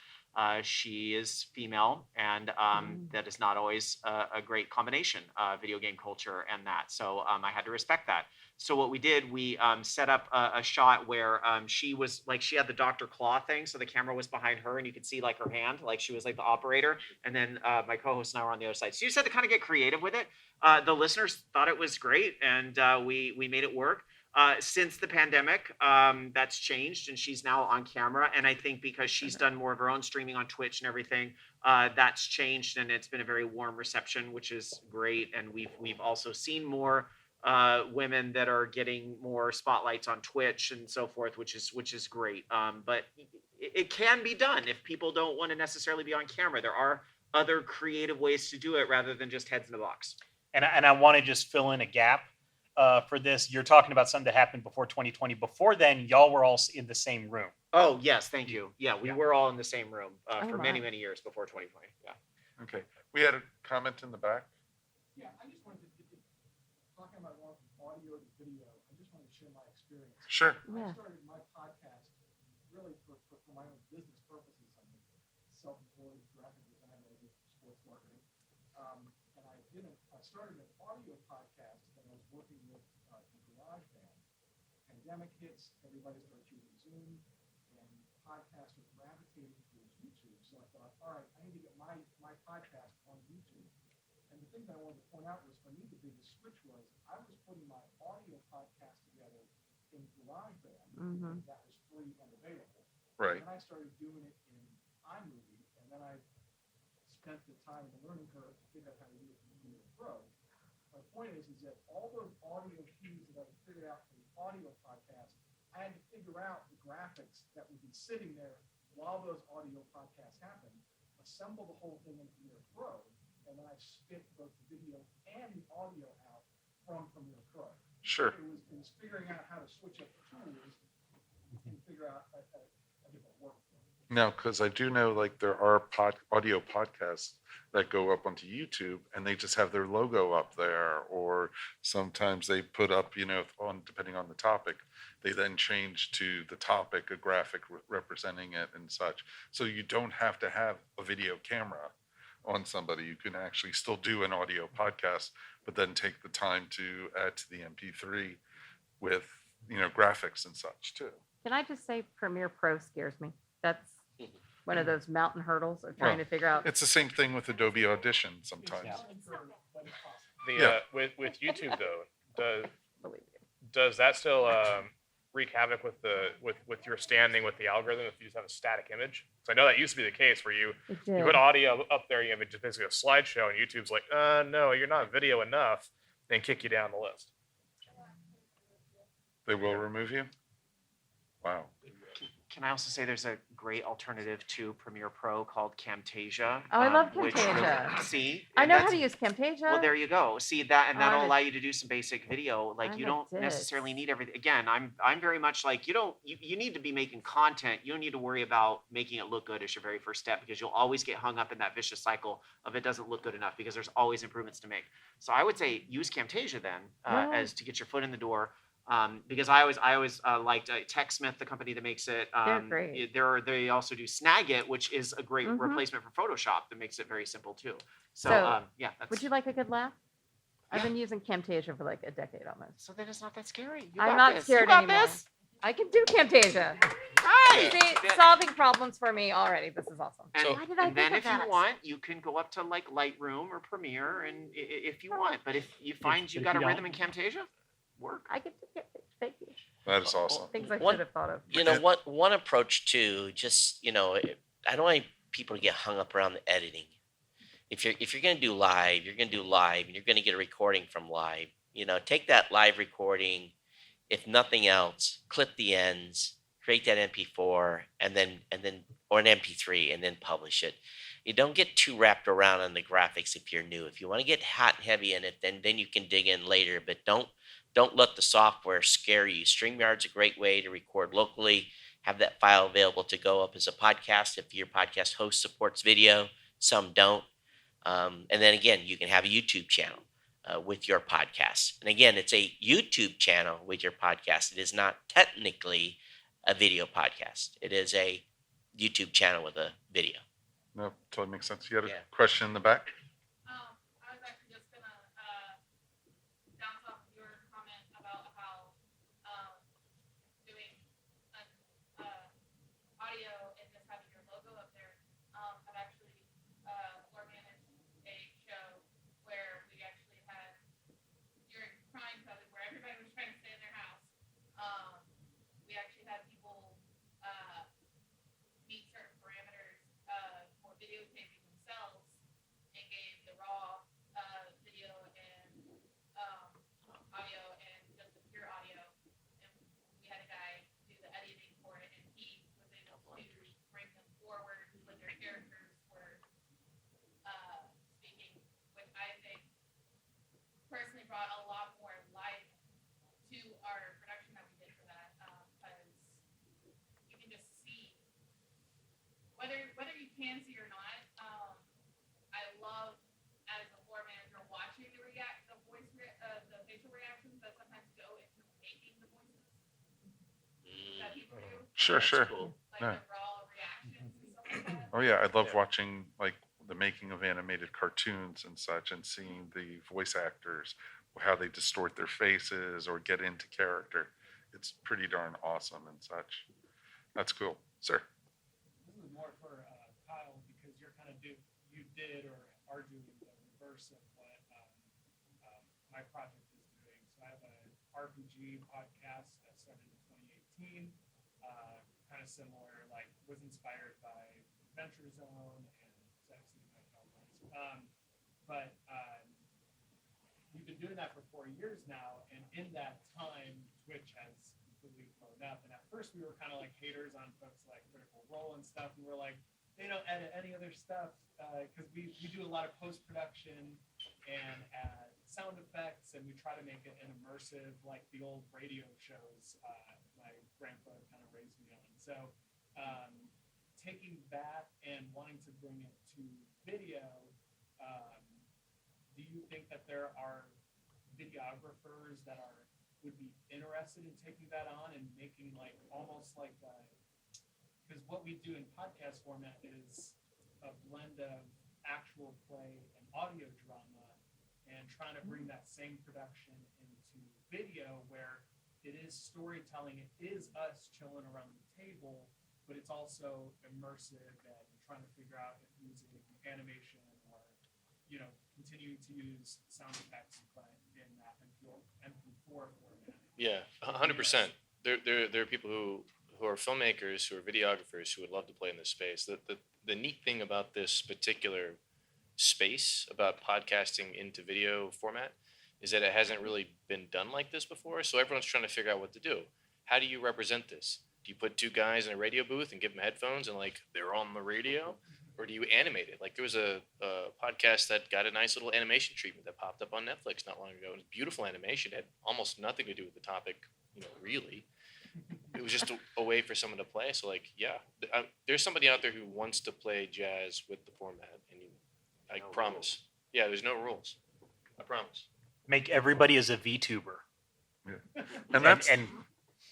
She is female, and that is not always a great combination, video game culture and that. So I had to respect that. So what we did, we set up a shot where she had the Dr. Claw thing. So the camera was behind her and you could see like her hand, like she was like the operator. And then my co-host and I were on the other side. So you just had to kind of get creative with it. The listeners thought it was great, and we made it work. Since the pandemic, that's changed, and she's now on camera. And I think because she's done more of her own streaming on Twitch and everything, that's changed, and it's been a very warm reception, which is great. And we've also seen more women that are getting more spotlights on Twitch and so forth, which is great. But it can be done if people don't want to necessarily be on camera. There are other creative ways to do it rather than just heads in a box. And I want to just fill in a gap for this. You're talking about something that happened before 2020. Before then, y'all were all in the same room. Oh, yes. Thank you. Yeah, we were all in the same room for my. many, many years before 2020. Yeah. Okay. We had a comment in the back. Yeah, I just wanted to, talking about audio to video, I just wanted to share my experience. Sure. Yeah. I started my podcast really for my own business purposes. I'm a self-employed graphic designer, I do sports marketing. And I started an audio podcast that I was working with GarageBand. Pandemic hits, everybody started choosing Zoom, and podcasters gravitated towards YouTube. So I thought, all right, I need to get my podcast on YouTube. And the thing that I wanted to point out was, for me, the biggest switch was I was putting my audio podcast together in GarageBand. Mhm. That was free and available. Right. And then I started doing it in iMovie, and then I spent the time in the learning curve to figure out how to do it in Premiere Pro. My point is that all those audio cues that I figured out for the audio podcast, I had to figure out the graphics that would be sitting there while those audio podcasts happen, assemble the whole thing in Premiere Pro, and then I spit both the video and the audio out from Premiere Pro. Sure. It was figuring out how to switch up the tools and figure out a different workflow. Now, because I do know like there are audio podcasts that go up onto YouTube and they just have their logo up there, or sometimes they put up, depending on the topic, they then change to the topic, a graphic representing it and such. So you don't have to have a video camera on somebody. You can actually still do an audio podcast, but then take the time to add to the MP3 with, graphics and such too. Can I just say Premiere Pro scares me? That's one of those mountain hurdles of trying Well, to figure out. It's the same thing with Adobe Audition sometimes. Yeah. With YouTube though, Believe me. does that still wreak havoc with your standing with the algorithm if you just have a static image? Because I know that used to be the case where you It you did. put audio up there, you have just basically a slideshow, and YouTube's like, no, you're not video enough, then kick you down the list. They will remove you? Wow. Can I also say there's a great alternative to Premiere Pro called Camtasia? Oh, I love which Camtasia. see? I and know how that's- to use Camtasia. Well, there you go. See that, and Oh, that'll I'm a- allow you to do some basic video. Like I'm you a don't dick. necessarily need everything. Again, I'm very much like you need to be making content. You don't need to worry about making it look good as your very first step, because you'll always get hung up in that vicious cycle of it doesn't look good enough, because there's always improvements to make. So I would say use Camtasia then Yeah. as to get your foot in the door. Because I always liked TechSmith, the company that makes it. They're great. They also do Snagit, which is a great Mhm. replacement for Photoshop that makes it very simple too. So, So, yeah, that's. Would you like a good laugh? I've Yeah. been using Camtasia for like a decade almost. So then it's not that scary. You I'm got not this. scared you got anymore. This? I can do Camtasia. Right. See, solving problems for me already. This is awesome. And, So- Why did I and then think if of that? you want, you can go up to like Lightroom or Premiere, and if you want. But if you find you but got if a you rhythm in Camtasia, work. I can do Camtasia. Thank you. That is awesome. Things I One- should have thought of. You know, one approach too, just I don't want people to get hung up around the editing. If you're gonna do live, you're gonna do live, and you're gonna get a recording from live. Take that live recording, if nothing else, clip the ends, create that MP4, and then or an MP3, and then publish it. You don't get too wrapped around on the graphics if you're new. If you want to get hot and heavy in it, then you can dig in later. But don't let the software scare you. StreamYard's a great way to record locally, have that file available to go up as a podcast if your podcast host supports video. Some don't. And then again, you can have a YouTube channel with your podcast. And again, it's a YouTube channel with your podcast. It is not technically a video podcast. It is a YouTube channel with a video. No, totally makes sense. You had a Yeah. question in the back? I was actually just gonna bounce off of your comment about how doing an audio and just having your logo up there. I've actually or managed a show where we actually had during crime COVID where everybody was trying to stay in their house. We actually had people meet certain parameters for videotaping themselves and gave the raw video and audio and just the pure audio. And we had a guy do the editing for it, and he was able to bring them forward when their characters were speaking, which I think personally brought a lot more life to our production that we did for that, because you can just see whether you can see or not. I love as a floor manager watching the the facial reactions that sometimes go into making the voices that people do, Sure, That's sure. cool. like Yeah. the raw reactions and stuff like that. Oh yeah, I love Yeah. watching like the making of animated cartoons and such, and seeing the voice actors, how they distort their faces or get into character. It's pretty darn awesome and such. That's cool, sir. This is more for Kyle, because you're kind of you did or are doing the reverse of what my project is doing. So I have an RPG podcast that started in 2018, kind of similar, like was inspired by Adventure Zone and Sexy My Cowboys. But we've been doing that for 4 years now, and in that time, Twitch has completely blown up. And at first, we were kind of like haters on folks like Critical Role and stuff, and we're like, they don't edit any other stuff, because we do a lot of post production and add sound effects, and we try to make it an immersive, like the old radio shows my grandfather kind of raised me on. So taking that and wanting to bring it to video, do you think that there are videographers that would be interested in taking that on and making like almost like because what we do in podcast format is a blend of actual play and audio drama, and trying to bring that same production into video where it is storytelling, it is us chilling around the table, but it's also immersive and trying to figure out if using animation or continuing to use sound effects, but in that MP4 format. Yeah, 100%. There are people who are filmmakers, who are videographers, who would love to play in this space. The neat thing about this particular space, about podcasting into video format, is that it hasn't really been done like this before. So everyone's trying to figure out what to do. How do you represent this? Do you put two guys in a radio booth and give them headphones and like they're on the radio? Or do you animate it? Like there was a podcast that got a nice little animation treatment that popped up on Netflix not long ago. It was beautiful animation. It had almost nothing to do with the topic, really. It was just a way for someone to play. So like, yeah, there's somebody out there who wants to play jazz with the format, and I promise. Yeah, there's no rules. I promise. Make everybody as a VTuber. And that's and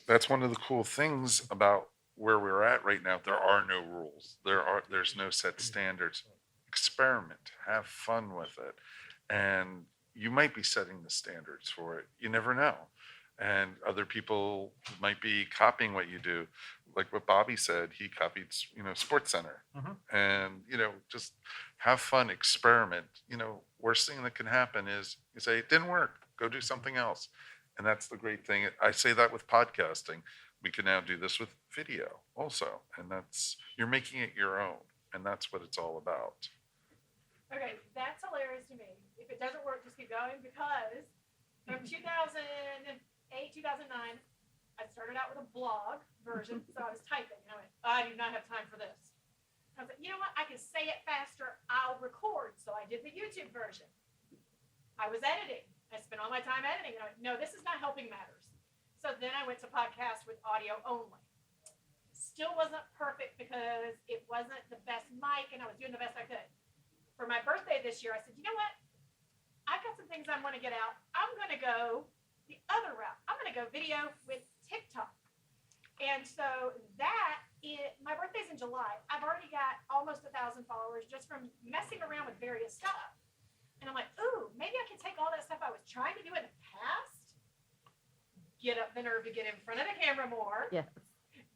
that's one of the cool things about where we're at right now. There are no rules. There's no set standards. Experiment, have fun with it, and you might be setting the standards for it. You never know. And other people might be copying what you do. Like what Bobby said, he copied, Sports Center. Mhm. And, just have fun, experiment. Worst thing that can happen is you say, it didn't work, go do something else. And that's the great thing. I say that with podcasting. We can now do this with video also. And you're making it your own. And that's what it's all about. Okay, that's hilarious to me. If it doesn't work, just keep going because from 2008, 2009, I started out with a blog version, so I was typing, and I went, I do not have time for this. I was like, you know what? I can say it faster. I'll record. So I did the YouTube version. I was editing. I spent all my time editing. And I went, no, this is not helping matters. So then I went to podcast with audio only. Still wasn't perfect because it wasn't the best mic, and I was doing the best I could. For my birthday this year, I said, you know what? I've got some things I want to get out. I'm going to go the other route. I'm going to go video with TikTok. And so my birthday's in July. I've already got almost 1,000 followers just from messing around with various stuff. And I'm like, ooh, maybe I can take all that stuff I was trying to do in the past, get up the nerve to get in front of the camera more, Yes.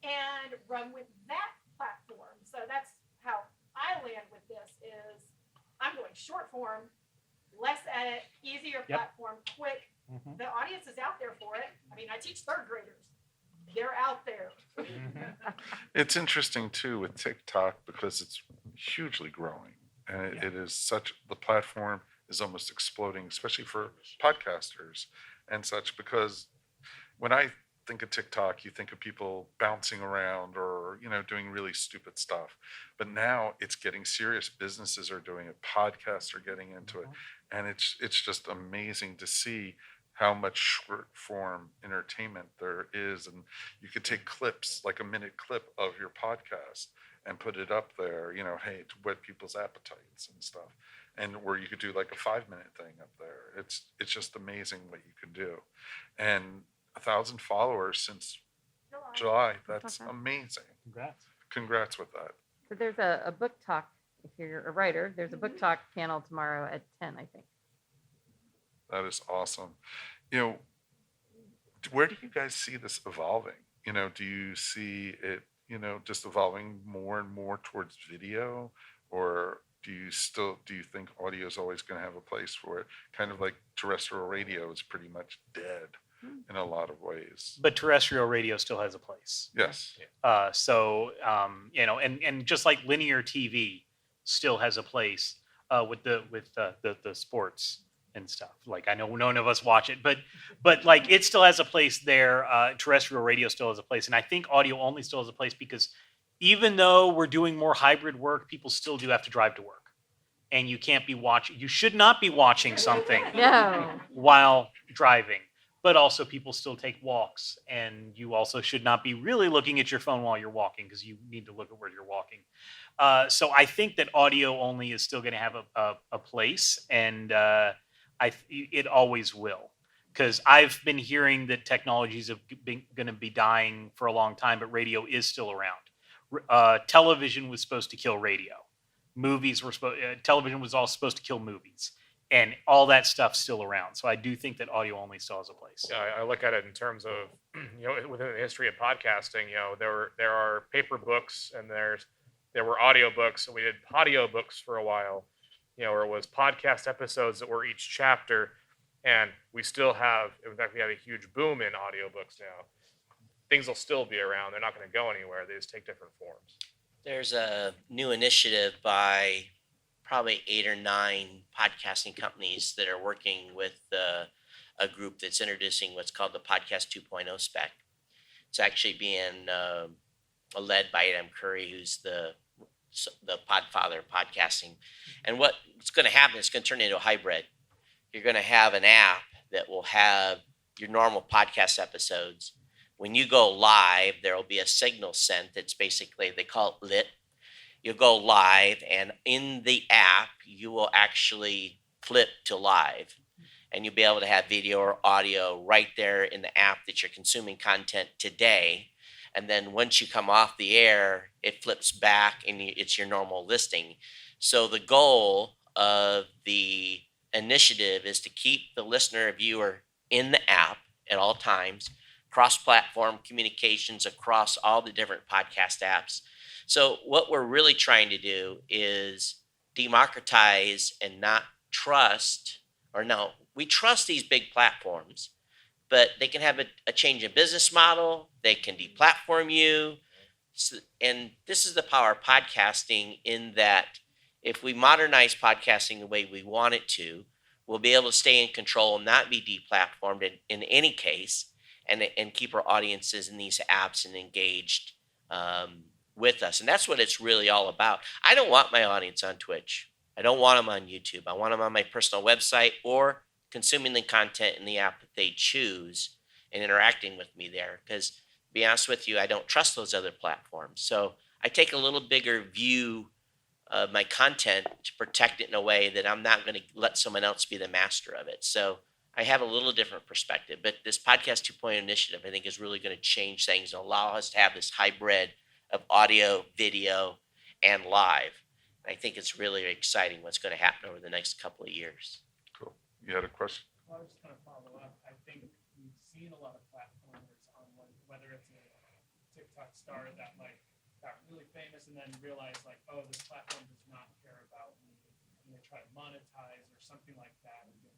and run with that platform. So that's how I land with this is I'm going short form, less edit, easier Yep. platform, quick. Mhm. The audience is out there for it. I mean, I teach third graders. They're out there. It's interesting too with TikTok because it's hugely growing. And Yeah. it is the platform is almost exploding, especially for podcasters and such, because when I think of TikTok, you think of people bouncing around or, doing really stupid stuff. But now it's getting serious. Businesses are doing it. Podcasts are getting into it. And it's just amazing to see how much short form entertainment there is. And you could take clips, like a minute clip of your podcast and put it up there, hey, to whet people's appetites and stuff. And where you could do like a 5-minute thing up there. It's just amazing what you can do. And 1,000 followers since July. That's Okay. amazing. Congrats. Congrats with that. So there's a book talk. If you're a writer, there's a book talk panel tomorrow at 10, I think. That is awesome. Where do you guys see this evolving? Do you see it, just evolving more and more towards video? Or do you think audio is always going to have a place for it? Kind of like terrestrial radio is pretty much dead in a lot of ways. But terrestrial radio still has a place. Yes. And just like linear TV still has a place with the sports and stuff. Like I know none of us watch it, but like it still has a place there. Terrestrial radio still has a place, and I think audio only still has a place because even though we're doing more hybrid work, people still do have to drive to work, and you can't be watching. You should not be watching something No. while driving. But also people still take walks, and you also should not be really looking at your phone while you're walking because you need to look at where you're walking. So I think that audio only is still going to have a place, and it always will. Because I've been hearing that technologies are going to be dying for a long time, but radio is still around. Television was supposed to kill radio. Television was all supposed to kill movies. And all that stuff's still around. So I do think that audio only still has a place. Yeah, I look at it in terms of, within the history of podcasting, there are paper books and there were audio books, and we did audio books for a while, where it was podcast episodes that were each chapter, and we still have, in fact, we have a huge boom in audiobooks now. Things will still be around. They're not going to go anywhere. They just take different forms. There's a new initiative by probably 8 or 9 podcasting companies that are working with a group that's introducing what's called the Podcast 2.0 spec. It's actually being led by Adam Curry, who's the podfather of podcasting. And what's going to happen is it's going to turn into a hybrid. You're going to have an app that will have your normal podcast episodes. When you go live, there will be a signal sent that's basically, they call it lit. You'll go live, and in the app, you will actually flip to live. and you'll be able to have video or audio right there in the app that you're consuming content today. And then once you come off the air, it flips back and it's your normal listing. So the goal of the initiative is to keep the listener or viewer in the app at all times, cross-platform communications across all the different podcast apps. So what we're really trying to do is democratize and not trust, or no, we trust these big platforms, but they can have a change in business model. They can deplatform you. So, and this is the power of podcasting, in that if we modernize podcasting the way we want it to, we'll be able to stay in control and not be deplatformed in any case, and keep our audiences in these apps and engaged with us. And that's what it's really all about. I don't want my audience on Twitch. I don't want them on YouTube. I want them on my personal website or consuming the content in the app that they choose and interacting with me there. Because, to be honest with you, I don't trust those other platforms. So I take a little bigger view of my content to protect it in a way that I'm not going to let someone else be the master of it. So I have a little different perspective. But this Podcast 2.0 initiative, I think, is really going to change things and allow us to have this hybrid of audio, video, and live. I think it's really exciting what's going to happen over the next couple of years. Cool. You had a question? Well, I was just gonna follow up. I think we've seen a lot of platformers on whether it's a TikTok star that like got really famous and then realized like, oh, this platform does not care about me, and they try to monetize or something like that, and get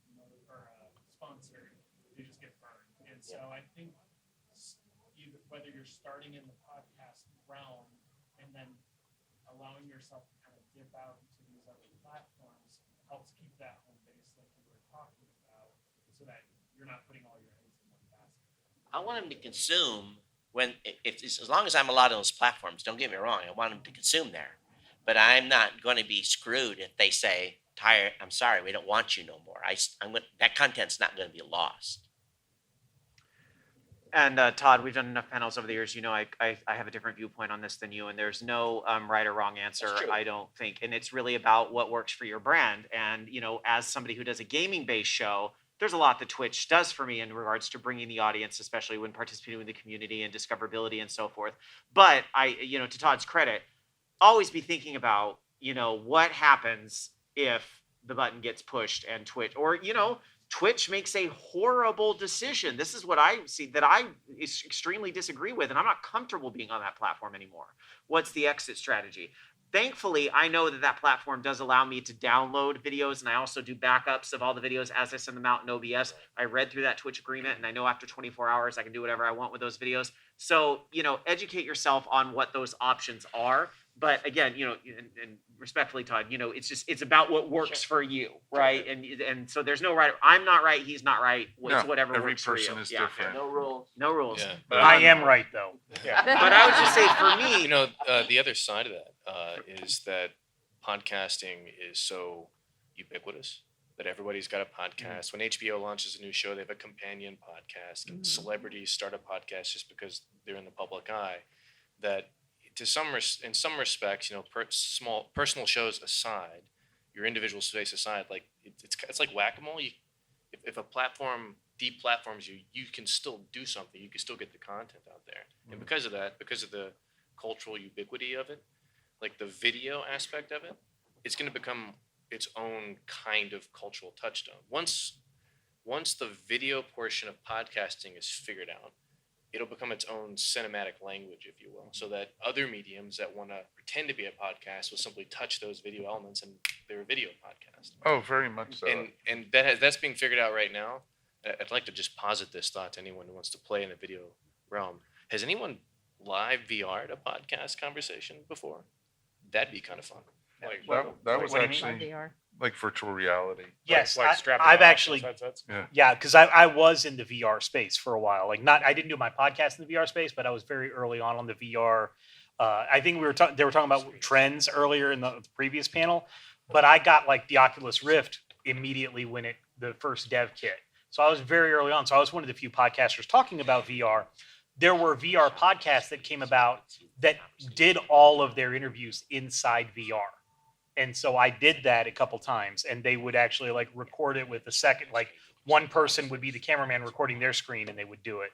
or sponsored, they just get burned. And so I think either whether you're starting in the podcast realm and then allowing yourself to kind of dip out into these other platforms helps keep that home base like you were talking about, so that you're not putting all your eggs in one basket. I want them to consume as long as I'm allowed on those platforms. Don't get me wrong, I want them to consume there, but I'm not going to be screwed if they say, "Tyra, I'm sorry, we don't want you no more." That content's not going to be lost. And Todd, we've done enough panels over the years. You know, I have a different viewpoint on this than you, and there's no right or wrong answer, I don't think. And it's really about what works for your brand. And, you know, as somebody who does a gaming-based show, there's a lot that Twitch does for me in regards to bringing the audience, especially when participating with the community and discoverability and so forth. But you know, to Todd's credit, always be thinking about, you know, what happens if the button gets pushed and Twitch, or, you know, Twitch makes a horrible decision. This is what I see that I extremely disagree with, and I'm not comfortable being on that platform anymore. What's the exit strategy? Thankfully, I know that platform does allow me to download videos, and I also do backups of all the videos as I send them out in OBS. I read through that Twitch agreement, and I know after 24 hours, I can do whatever I want with those videos. So, you know, educate yourself on what those options are. But again, you know, and respectfully, Todd, you know, it's about what works for you, right? And so there's no right. I'm not right. He's not right. It's whatever every works for you. person is different. No rules. No rules. Yeah. But I am right though. But I would just say for me, You know, the other side of that is that podcasting is so ubiquitous that everybody's got a podcast. When HBO launches a new show, they have a companion podcast. And celebrities start a podcast just because they're in the public eye. That in some respects, you know, small personal shows aside, your individual space aside, like it's like whack-a-mole. If a platform deplatforms you, you can still do something. You can still get the content out there. And because of that, because of the cultural ubiquity of it, like the video aspect of it, it's going to become its own kind of cultural touchstone. Once the video portion of podcasting is figured out, it'll become its own cinematic language, if you will, so that other mediums that want to pretend to be a podcast will simply touch those video elements and they're a video podcast. Oh, very much so. And that's being figured out right now. I'd like to just posit this thought to anyone who wants to play in the video realm. Has anyone live VR'd a podcast conversation before? That'd be kind of fun. Like, that was what do you mean? actually VR. like virtual reality. Yes, like strapped I've down actually, headsets. yeah, because I was in the VR space for a while. Like, I didn't do my podcast in the VR space, but I was very early on the VR. I think they were talking about trends earlier in the previous panel, but I got like the Oculus Rift immediately when the first dev kit. So I was very early on. So I was one of the few podcasters talking about VR. There were VR podcasts that came about that did all of their interviews inside VR. And so I did that a couple times, and they would actually like record it with a second, like one person would be the cameraman recording their screen, and they would do it.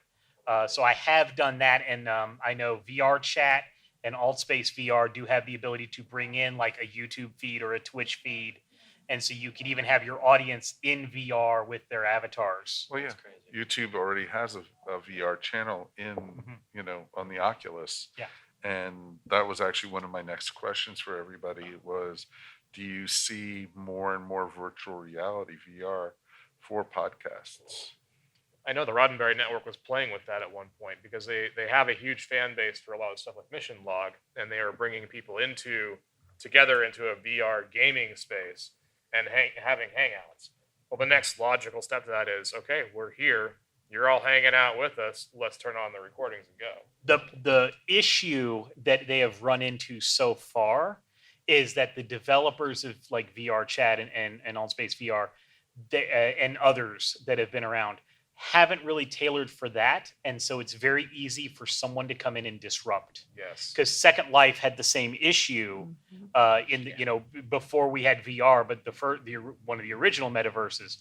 So I have done that, and I know VR Chat and AltSpace VR do have the ability to bring in like a YouTube feed or a Twitch feed, and so you could even have your audience in VR with their avatars. Well, yeah, That's crazy. YouTube already has a VR channel in, on the Oculus. Yeah. And that was actually one of my next questions for everybody was, do you see more and more virtual reality VR for podcasts? I know the Roddenberry Network was playing with that at one point because they have a huge fan base for a lot of stuff like Mission Log, and they are bringing people together into a VR gaming space and having hangouts. Well, the next logical step to that is, okay, we're here. You're all hanging out with us. Let's turn on the recordings and go. The issue that they have run into so far is that the developers of like VR Chat and AltSpace VR and others that have been around haven't really tailored for that, and so it's very easy for someone to come in and disrupt. Yes. Because Second Life had the same issue before we had VR, but one of the original metaverses.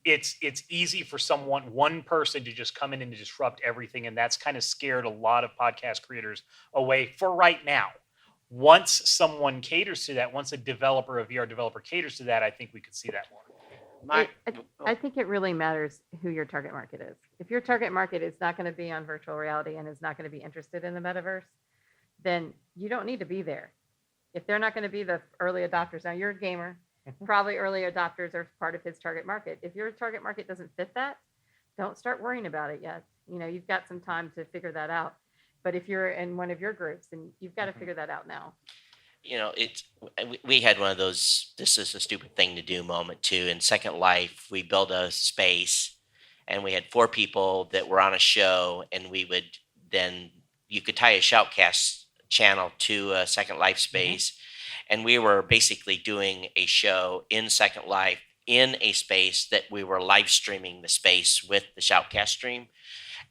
It's easy for one person to just come in and disrupt everything, and that's kind of scared a lot of podcast creators away for right now. Once someone caters to that, once a VR developer caters to that, I think we could see that more. I think it really matters who your target market is. If your target market is not going to be on virtual reality and is not going to be interested in the metaverse, then you don't need to be there. If they're not going to be the early adopters, now you're a gamer, probably early adopters are part of his target market. If your target market doesn't fit that, don't start worrying about it yet. You've got some time to figure that out. But if you're in one of your groups, then you've got to figure that out now. We had one of those this is a stupid thing to do moment too. In Second Life, we built a space and we had 4 people that were on a show, and you could tie a shoutcast channel to a Second Life space. And we were basically doing a show in Second Life in a space that we were live streaming the space with the shoutcast stream.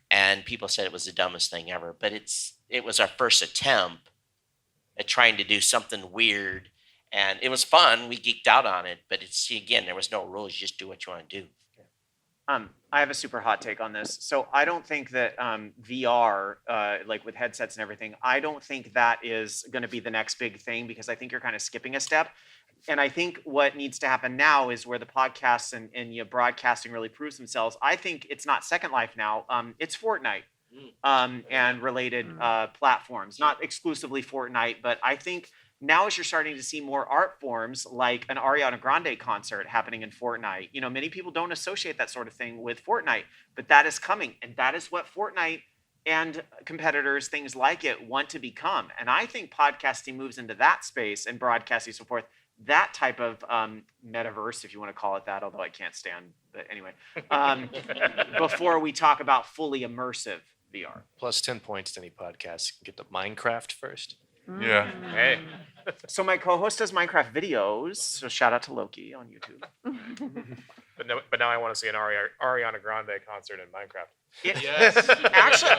And people said it was the dumbest thing ever, but it was our first attempt at trying to do something weird, and it was fun. We geeked out on it, but there was no rules. You just do what you want to do. I have a super hot take on this. So I don't think that VR, like with headsets and everything, I don't think that is going to be the next big thing, because I think you're kind of skipping a step. And I think what needs to happen now is where the podcasts and broadcasting really proves themselves. I think it's not Second Life now. It's Fortnite. And related platforms, not exclusively Fortnite, but I think now as you're starting to see more art forms like an Ariana Grande concert happening in Fortnite, many people don't associate that sort of thing with Fortnite, but that is coming, and that is what Fortnite and competitors, things like it, want to become. And I think podcasting moves into that space, and broadcasting, so forth, that type of metaverse, if you want to call it that, although I can't stand, but anyway, before we talk about fully immersive VR. Plus 10 points to any podcast. Get the Minecraft first. Yeah. Hey. So my co-host does Minecraft videos, so shout out to Loki on YouTube. But now I want to see an Ariana Grande concert in Minecraft. Yes. Actually,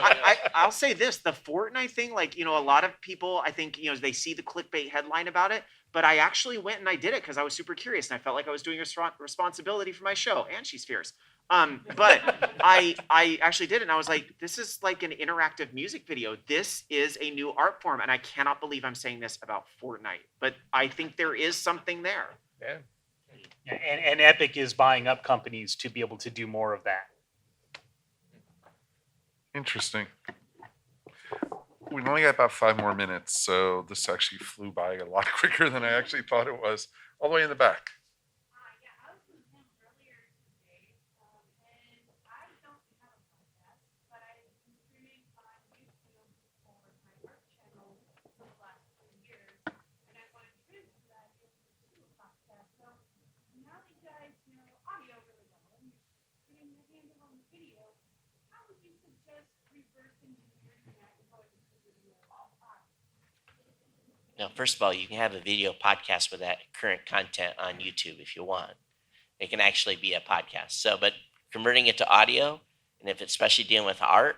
I'll say this: the Fortnite thing, a lot of people, I think, they see the clickbait headline about it, but I actually went and I did it because I was super curious and I felt like I was doing a responsibility for my show, and she's fierce. But I actually did it, and I was like, this is like an interactive music video. This is a new art form, and I cannot believe I'm saying this about Fortnite, but I think there is something there. Yeah. And Epic is buying up companies to be able to do more of that. Interesting. We've only got about 5 more minutes, so this actually flew by a lot quicker than I actually thought it was. All the way in the back. Yeah, I was with him earlier today, and I don't have a podcast, but I've been streaming on YouTube for my work channel for the last 3 years, and I want to transfer that into a podcast. So now that you guys know audio really well, and you're getting your handle on the video, how would you suggest reverse engineering that and going into video all time? Now, first of all, you can have a video podcast with that current content on YouTube if you want. It can actually be a podcast. So, but converting it to audio, and if it's especially dealing with art,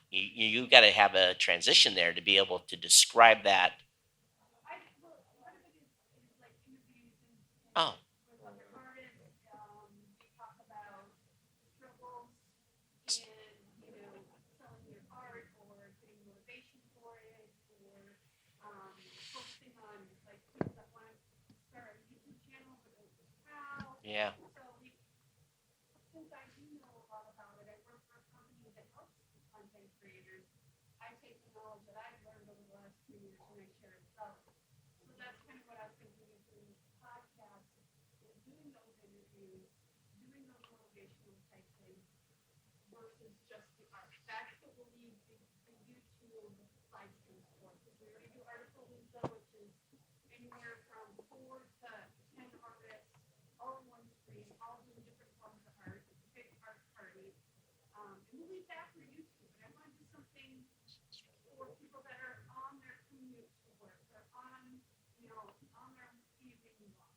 you got to have a transition there to be able to describe that. What if it is like interviews and Oh, with other artists, you talk about versus just the art. That's what will lead the YouTube live stream for. Because we already do article links though, which is anywhere from 4 to 10 artists all in one stream, all doing different forms of art. It's a big art party. And we'll leave that for YouTube. But I want to do something for people that are on their commute to work. They're on, on their evening walk.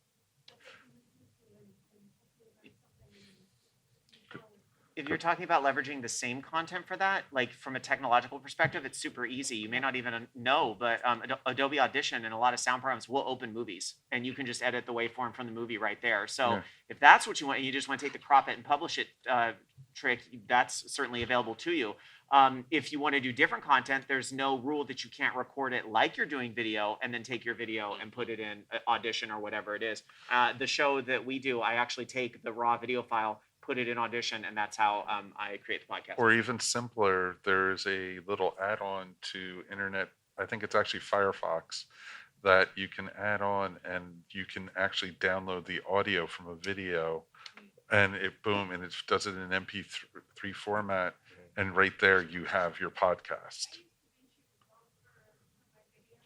That they can listen to and hopefully learn something. If you're talking about leveraging the same content for that, like from a technological perspective, it's super easy. You may not even know, but Adobe Audition and a lot of sound programs will open movies, and you can just edit the waveform from the movie right there. So Yeah. if that's what you want, and you just want to take the crop it and publish it trick, that's certainly available to you. If you want to do different content, there's no rule that you can't record it like you're doing video and then take your video and put it in Audition or whatever it is. The show that we do, I actually take the raw video file, put it in Audition, and that's how I create the podcast. Or even simpler, there's a little add-on to internet, I think it's actually Firefox, that you can add on and you can actually download the audio from a video, and it does it in MP3 format, and right there you have your podcast.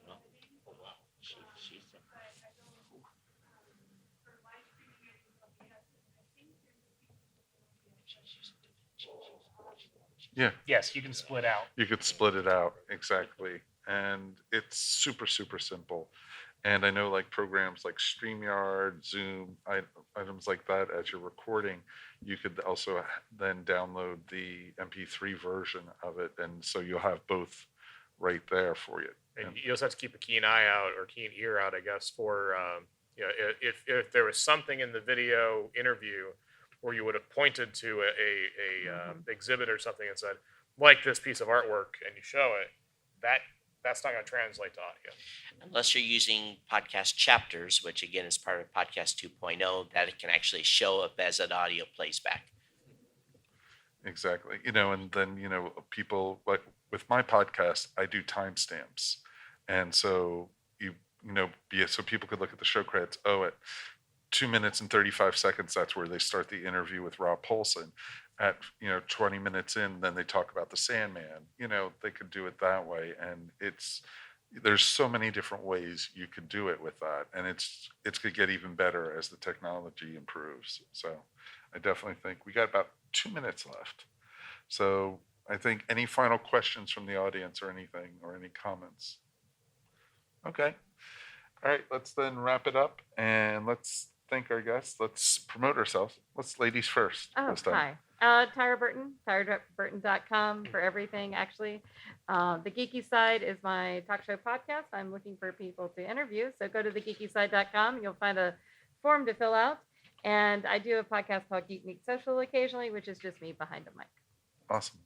Oh, wow. She's Yeah, Yes, you can split out. you could split it out, exactly. And it's super, super simple. And I know like programs like StreamYard, Zoom, items like that, as you're recording, you could also then download the MP3 version of it. And so you'll have both right there for you. And you also have to keep a keen eye out or keen ear out, I guess, for if there was something in the video interview where you would have pointed to a exhibit or something and said, like this piece of artwork, and you show it, that's not going to translate to audio. Unless you're using podcast chapters, which again is part of podcast 2.0, that it can actually show up as an audio plays back. Exactly. And then, people like with my podcast, I do timestamps. And so so people could look at the show credits. Oh, at 2 minutes and 35 seconds, that's where they start the interview with Rob Paulson. At 20 minutes in, then they talk about the Sandman. They could do it that way, and there's so many different ways you could do it with that, and it's gonna get even better as the technology improves. So I definitely think we got about 2 minutes left. So I think any final questions from the audience or anything or any comments? Okay. All right, let's then wrap it up and let's thank our guests. Let's promote ourselves. Let's ladies first this time. Hi. Tyra Burton, tyraburton.com for everything, actually. The geeky side is my talk show podcast. I'm looking for people to interview. So go to thegeekyside.com. You'll find a form to fill out. And I do a podcast called Geek Meet Social occasionally, which is just me behind a mic. Awesome.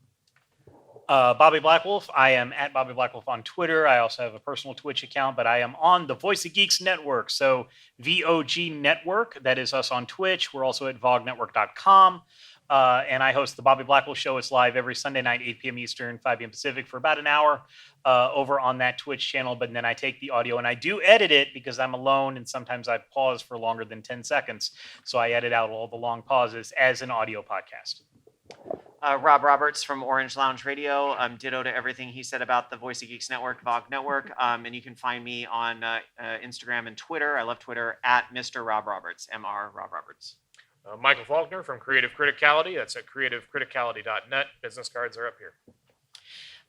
Bobby Blackwolf. I am at Bobby Blackwolf on Twitter. I also have a personal Twitch account, but I am on the Voice of Geeks Network. So VOG Network, that is us on Twitch. We're also at vognetwork.com. And I host the Bobby Blackwolf Show. It's live every Sunday night, 8 p.m. Eastern, 5 p.m. Pacific for about an hour over on that Twitch channel. But then I take the audio and I do edit it because I'm alone and sometimes I pause for longer than 10 seconds. So I edit out all the long pauses as an audio podcast. Rob Roberts from Orange Lounge Radio. Ditto to everything he said about the Voice of Geeks Network, VOG Network. And you can find me on Instagram and Twitter. I love Twitter at Mr. Rob Roberts, Mr. Rob Roberts. Michael Falkner from Creative Criticality. That's at creativecriticality.net. Business cards are up here.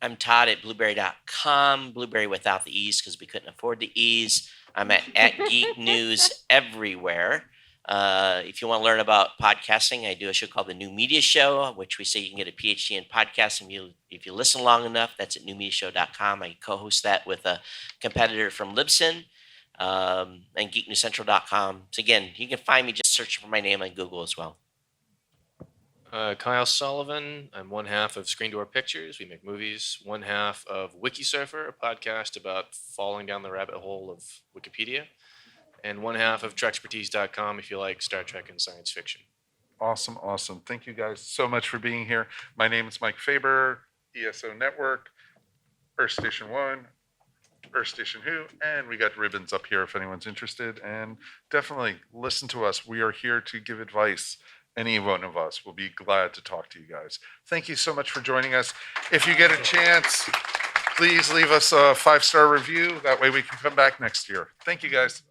I'm Todd at blueberry.com, blueberry without the E's because we couldn't afford the E's. I'm at Geek News everywhere. If you want to learn about podcasting, I do a show called The New Media Show, which we say you can get a PhD in podcasting if you listen long enough. That's at newmediashow.com. I co-host that with a competitor from Libsyn. And geeknewscentral.com. So again, you can find me just searching for my name on Google as well. Kyle Sullivan. I'm one half of Screen Door Pictures. We make movies. One half of WikiSurfer, a podcast about falling down the rabbit hole of Wikipedia. And one half of Trexpertise.com if you like Star Trek and science fiction. Awesome. Thank you guys so much for being here. My name is Mike Faber, ESO Network, Earth Station 1, Earth Station Who, and we got ribbons up here if anyone's interested. And definitely listen to us. We are here to give advice any one of us will be glad to talk to you guys. Thank you so much for joining us. If you get a chance, please leave us a 5-star review. That way we can come back next year. Thank you, guys.